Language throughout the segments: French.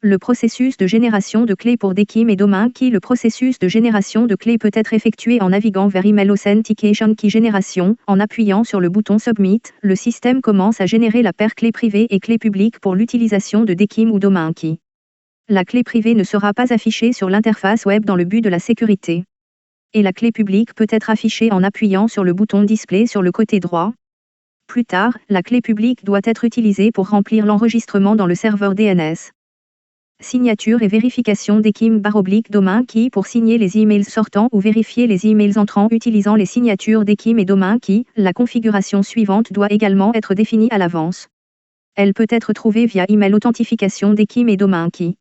Le processus de génération de clés pour DKIM et Domain Key. Le processus de génération de clés peut être effectué en naviguant vers Email Authentication Key Génération. En appuyant sur le bouton Submit, le système commence à générer la paire clé privée et clé publique pour l'utilisation de DKIM ou Domain Key. La clé privée ne sera pas affichée sur l'interface web dans le but de la sécurité. Et la clé publique peut être affichée en appuyant sur le bouton Display sur le côté droit. Plus tard, la clé publique doit être utilisée pour remplir l'enregistrement dans le serveur DNS. Signature et vérification DKIM/Domain Key pour signer les emails sortants ou vérifier les emails entrants utilisant les signatures DKIM et Domain Key. La configuration suivante doit également être définie à l'avance. Elle peut être trouvée via Email Authentification DKIM et Domain Key.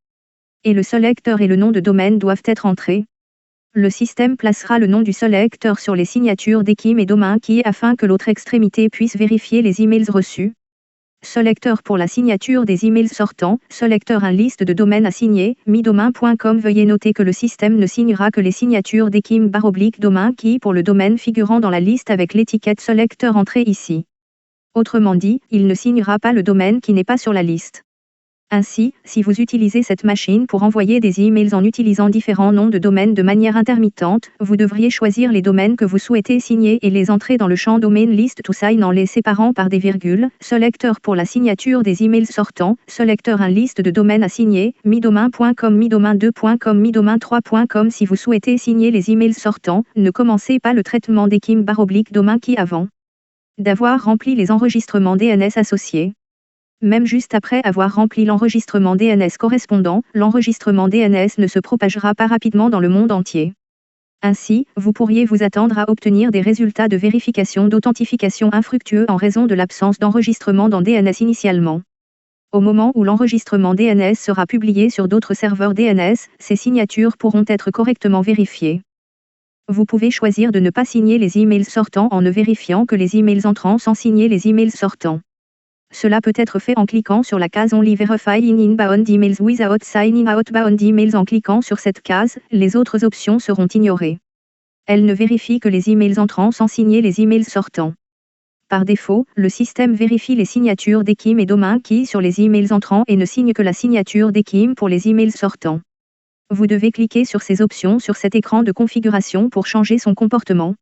Et le selecteur et le nom de domaine doivent être entrés. Le système placera le nom du selecteur sur les signatures DKIM et Domain Key afin que l'autre extrémité puisse vérifier les emails reçus. Selecteur pour la signature des emails sortants, selecteur un liste de domaines à signer, midomain.com. Veuillez noter que le système ne signera que les signatures DKIM/Domain Key pour le domaine figurant dans la liste avec l'étiquette selecteur entrée ici. Autrement dit, il ne signera pas le domaine qui n'est pas sur la liste. Ainsi, si vous utilisez cette machine pour envoyer des emails en utilisant différents noms de domaines de manière intermittente, vous devriez choisir les domaines que vous souhaitez signer et les entrer dans le champ Domain List to Sign en les séparant par des virgules. Selecteur pour la signature des emails sortants, selecteur un liste de domaines à signer, midomain.com, midomain2.com, midomain3.com. Si vous souhaitez signer les emails sortants, ne commencez pas le traitement DKIM/Domain Key avant d'avoir rempli les enregistrements DNS associés. Même juste après avoir rempli l'enregistrement DNS correspondant, l'enregistrement DNS ne se propagera pas rapidement dans le monde entier. Ainsi, vous pourriez vous attendre à obtenir des résultats de vérification d'authentification infructueux en raison de l'absence d'enregistrement dans DNS initialement. Au moment où l'enregistrement DNS sera publié sur d'autres serveurs DNS, ces signatures pourront être correctement vérifiées. Vous pouvez choisir de ne pas signer les emails sortants en ne vérifiant que les emails entrants sans signer les emails sortants. Cela peut être fait en cliquant sur la case Only Verify in Inbound Emails Without Signing Outbound Emails. En cliquant sur cette case, les autres options seront ignorées. Elle ne vérifie que les emails entrants sans signer les emails sortants. Par défaut, le système vérifie les signatures DKIM et Domain Key sur les emails entrants et ne signe que la signature DKIM pour les emails sortants. Vous devez cliquer sur ces options sur cet écran de configuration pour changer son comportement.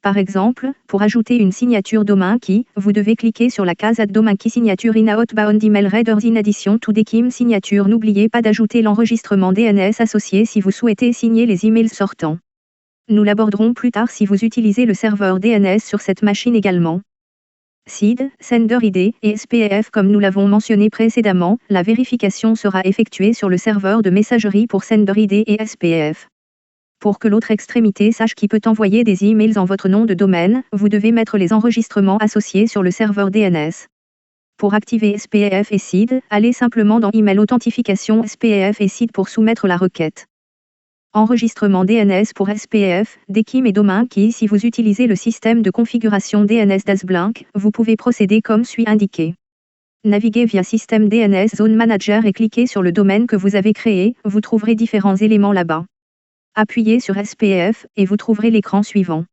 Par exemple, pour ajouter une signature Domain Key, vous devez cliquer sur la case Add Domain Key Signature in Outbound Email Readers in addition to DKIM Signature. N'oubliez pas d'ajouter l'enregistrement DNS associé si vous souhaitez signer les emails sortants. Nous l'aborderons plus tard si vous utilisez le serveur DNS sur cette machine également. SID, Sender ID et SPF. Comme nous l'avons mentionné précédemment, la vérification sera effectuée sur le serveur de messagerie pour Sender ID et SPF. Pour que l'autre extrémité sache qui peut envoyer des emails en votre nom de domaine, vous devez mettre les enregistrements associés sur le serveur DNS. Pour activer SPF et SID, allez simplement dans Email Authentification SPF et SID pour soumettre la requête. Enregistrement DNS pour SPF, DKIM et Domain Key. Si vous utilisez le système de configuration DNS d'Asblink, vous pouvez procéder comme suit indiqué. Naviguez via Système DNS Zone Manager et cliquez sur le domaine que vous avez créé, vous trouverez différents éléments là-bas. Appuyez sur SPF, et vous trouverez l'écran suivant.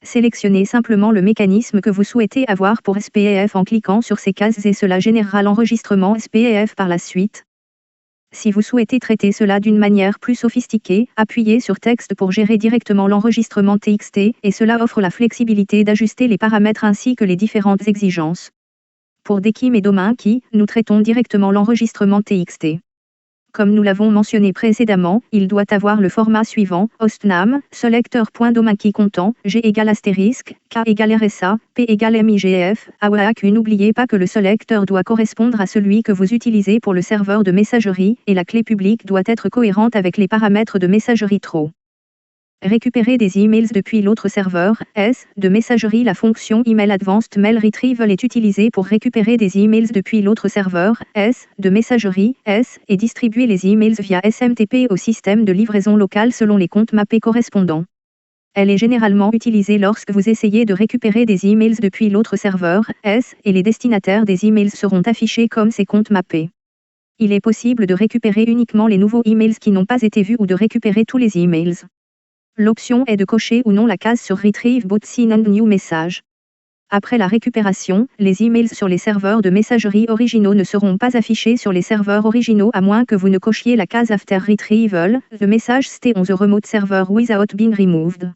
Sélectionnez simplement le mécanisme que vous souhaitez avoir pour SPF en cliquant sur ces cases et cela générera l'enregistrement SPF par la suite. Si vous souhaitez traiter cela d'une manière plus sophistiquée, appuyez sur Texte pour gérer directement l'enregistrement TXT, et cela offre la flexibilité d'ajuster les paramètres ainsi que les différentes exigences. Pour DKIM et Domain Key, nous traitons directement l'enregistrement TXT. Comme nous l'avons mentionné précédemment, il doit avoir le format suivant, hostname, selecteur.domain-key content, G = astérisque, K = RSA, P = MIGF, AWAQ. N'oubliez pas que le selecteur doit correspondre à celui que vous utilisez pour le serveur de messagerie, et la clé publique doit être cohérente avec les paramètres de messagerie TRO. Récupérer des emails depuis l'autre serveur, de messagerie. La fonction Email Advanced Mail Retrieval est utilisée pour récupérer des emails depuis l'autre serveur, de messagerie, et distribuer les emails via SMTP au système de livraison local selon les comptes mappés correspondants. Elle est généralement utilisée lorsque vous essayez de récupérer des emails depuis l'autre serveur, et les destinataires des emails seront affichés comme ces comptes mappés. Il est possible de récupérer uniquement les nouveaux emails qui n'ont pas été vus ou de récupérer tous les emails. L'option est de cocher ou non la case sur Retrieve both seen and new message. Après la récupération, les emails sur les serveurs de messagerie originaux ne seront pas affichés sur les serveurs originaux à moins que vous ne cochiez la case After Retrieval. The message stay on the remote server without being removed.